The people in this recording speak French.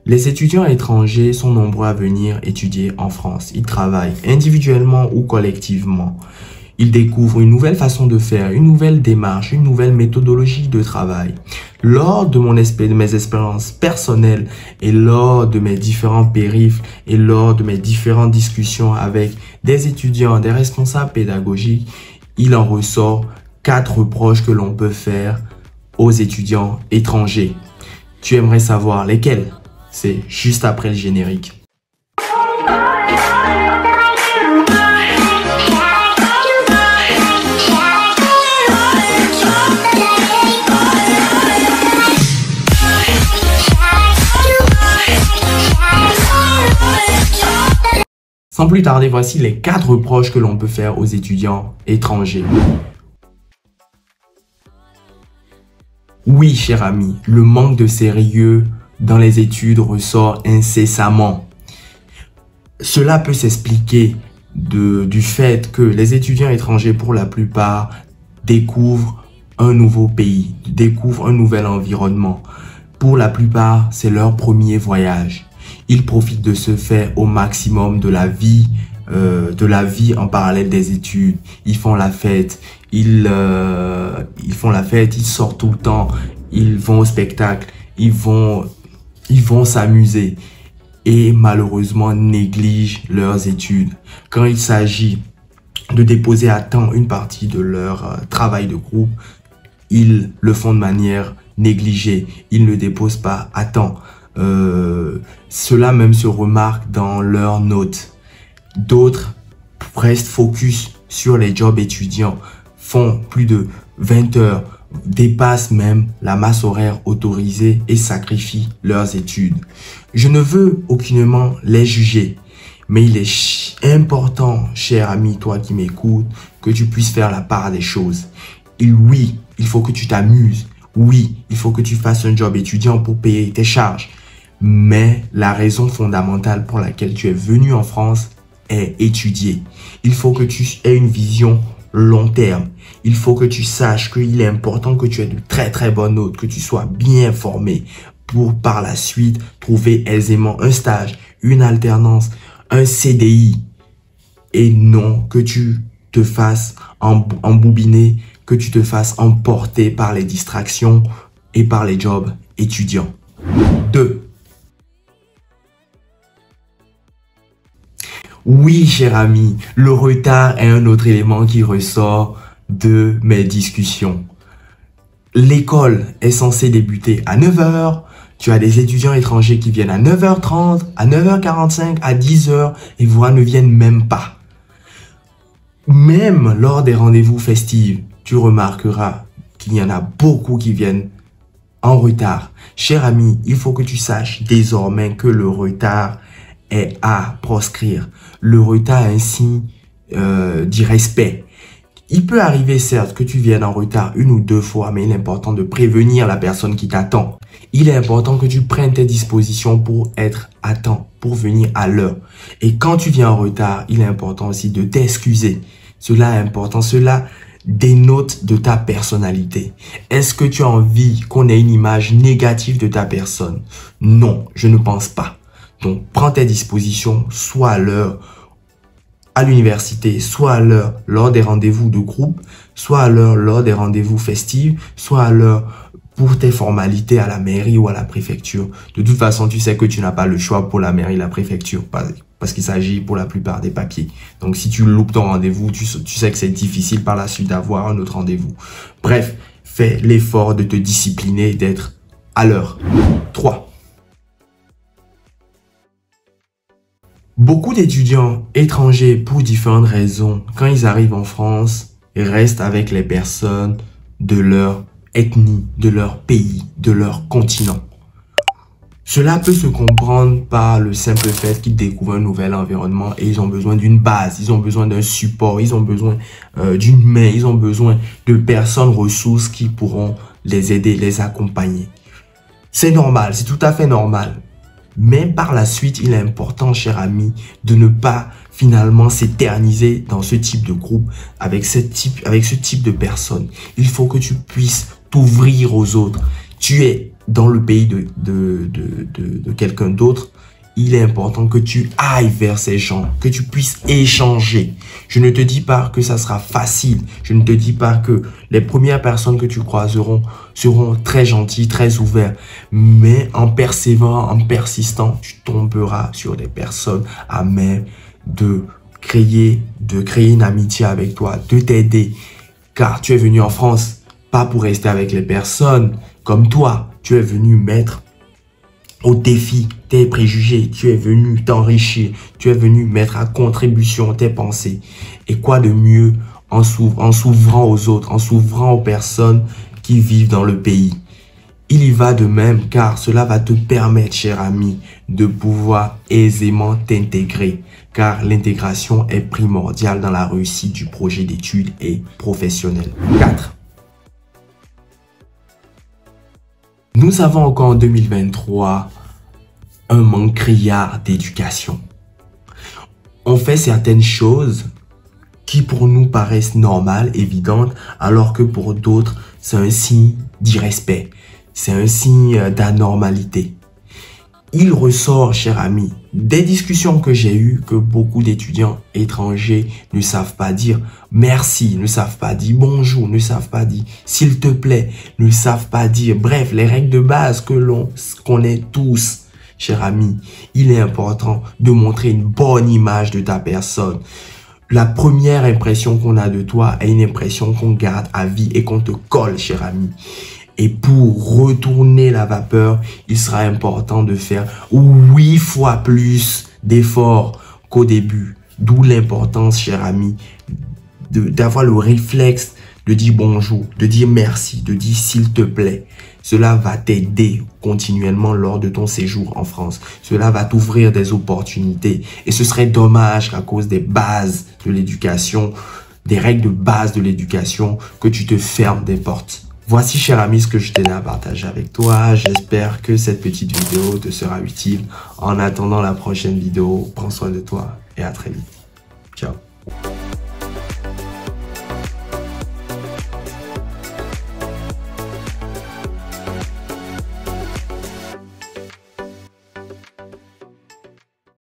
Les étudiants étrangers sont nombreux à venir étudier en France. Ils travaillent individuellement ou collectivement. Ils découvrent une nouvelle façon de faire, une nouvelle démarche, une nouvelle méthodologie de travail. Lors de mes expériences personnelles et lors de mes différents périphes et lors de mes différentes discussions avec des étudiants, des responsables pédagogiques, il en ressort 4 reproches que l'on peut faire aux étudiants étrangers. Tu aimerais savoir lesquels? C'est juste après le générique. Sans plus tarder, voici les 4 reproches que l'on peut faire aux étudiants étrangers. Oui, cher ami, le manque de sérieux dans les études ressort incessamment. Cela peut s'expliquer du fait que les étudiants étrangers, pour la plupart, découvrent un nouveau pays, découvrent un nouvel environnement. Pour la plupart, c'est leur premier voyage. Ils profitent de ce fait au maximum de la vie en parallèle des études. Ils font la fête, ils sortent tout le temps, ils vont au spectacle, ils vont s'amuser et malheureusement négligent leurs études. Quand il s'agit de déposer à temps une partie de leur travail de groupe, ils le font de manière négligée. Ils ne déposent pas à temps. Cela même se remarque dans leurs notes. D'autres restent focus sur les jobs étudiants, font plus de 20 heures, dépassent même la masse horaire autorisée et sacrifient leurs études. Je ne veux aucunement les juger, mais il est important, cher ami, toi qui m'écoutes, que tu puisses faire la part des choses. Oui, il faut que tu t'amuses. Oui, il faut que tu fasses un job étudiant pour payer tes charges. Mais la raison fondamentale pour laquelle tu es venu en France est étudier. Il faut que tu aies une vision long terme. Il faut que tu saches qu'il est important que tu aies de très bonnes notes, que tu sois bien formé pour par la suite trouver aisément un stage, une alternance, un CDI et non que tu te fasses embobiner, que tu te fasses emporter par les distractions et par les jobs étudiants. 2. Oui, cher ami, le retard est un autre élément qui ressort de mes discussions. L'école est censée débuter à 9 h. Tu as des étudiants étrangers qui viennent à 9 h 30, à 9 h 45, à 10 h et voire ne viennent même pas. Même lors des rendez-vous festifs, tu remarqueras qu'il y en a beaucoup qui viennent en retard. Cher ami, il faut que tu saches désormais que le retard est à proscrire. Le retard est un signe d'irrespect. Il peut arriver certes que tu viennes en retard 1 ou 2 fois, mais il est important de prévenir la personne qui t'attend. Il est important que tu prennes tes dispositions pour être à temps, pour venir à l'heure. Et quand tu viens en retard, il est important aussi de t'excuser. Cela est important, cela dénote de ta personnalité. Est-ce que tu as envie qu'on ait une image négative de ta personne? Non, je ne pense pas. Donc, prends tes dispositions, soit à l'heure à l'université, soit à l'heure lors des rendez-vous de groupe, soit à l'heure lors des rendez-vous festifs, soit à l'heure pour tes formalités à la mairie ou à la préfecture. De toute façon, tu sais que tu n'as pas le choix pour la mairie et la préfecture parce qu'il s'agit pour la plupart des papiers. Donc, si tu loupes ton rendez-vous, tu sais que c'est difficile par la suite d'avoir un autre rendez-vous. Bref, fais l'effort de te discipliner et d'être à l'heure. 3. Beaucoup d'étudiants étrangers, pour différentes raisons, quand ils arrivent en France, restent avec les personnes de leur ethnie, de leur pays, de leur continent. Cela peut se comprendre par le simple fait qu'ils découvrent un nouvel environnement et ils ont besoin d'une base, ils ont besoin d'un support, ils ont besoin d'une main, ils ont besoin de personnes ressources qui pourront les aider, les accompagner. C'est normal, c'est tout à fait normal. Mais par la suite, il est important, cher ami, de ne pas finalement s'éterniser dans ce type de groupe, avec ce type de personnes. Il faut que tu puisses t'ouvrir aux autres. Tu es dans le pays de quelqu'un d'autre, il est important que tu ailles vers ces gens, que tu puisses échanger. Je ne te dis pas que ça sera facile. Je ne te dis pas que les premières personnes que tu croiseront seront très gentilles, très ouvertes. Mais en persévérant, en persistant, tu tomberas sur des personnes à même de créer une amitié avec toi, de t'aider. Car tu es venu en France, pas pour rester avec les personnes comme toi. Tu es venu mettre au défi tes préjugés, tu es venu t'enrichir, tu es venu mettre à contribution tes pensées. Et quoi de mieux en s'ouvrant aux autres, en s'ouvrant aux personnes qui vivent dans le pays. Il y va de même car cela va te permettre, cher ami, de pouvoir aisément t'intégrer. Car l'intégration est primordiale dans la réussite du projet d'études et professionnel. 4. Nous avons encore en 2023 un manque criard d'éducation. On fait certaines choses qui pour nous paraissent normales, évidentes, alors que pour d'autres, c'est un signe d'irrespect. C'est un signe d'anormalité. Il ressort, cher ami, des discussions que j'ai eues que beaucoup d'étudiants étrangers ne savent pas dire merci, ne savent pas dire bonjour, ne savent pas dire s'il te plaît, ne savent pas dire, bref, les règles de base que l'on connaît tous. Cher ami, il est important de montrer une bonne image de ta personne. La première impression qu'on a de toi est une impression qu'on garde à vie et qu'on te colle, cher ami. Et pour retourner la vapeur, il sera important de faire 8 fois plus d'efforts qu'au début. D'où l'importance, cher ami, d'avoir le réflexe de dire bonjour, de dire merci, de dire s'il te plaît. Cela va t'aider continuellement lors de ton séjour en France. Cela va t'ouvrir des opportunités. Et ce serait dommage qu'à cause des bases de l'éducation, des règles de base de l'éducation, que tu te fermes des portes. Voici, cher ami, ce que je tenais à partager avec toi. J'espère que cette petite vidéo te sera utile. En attendant la prochaine vidéo, prends soin de toi et à très vite. Ciao.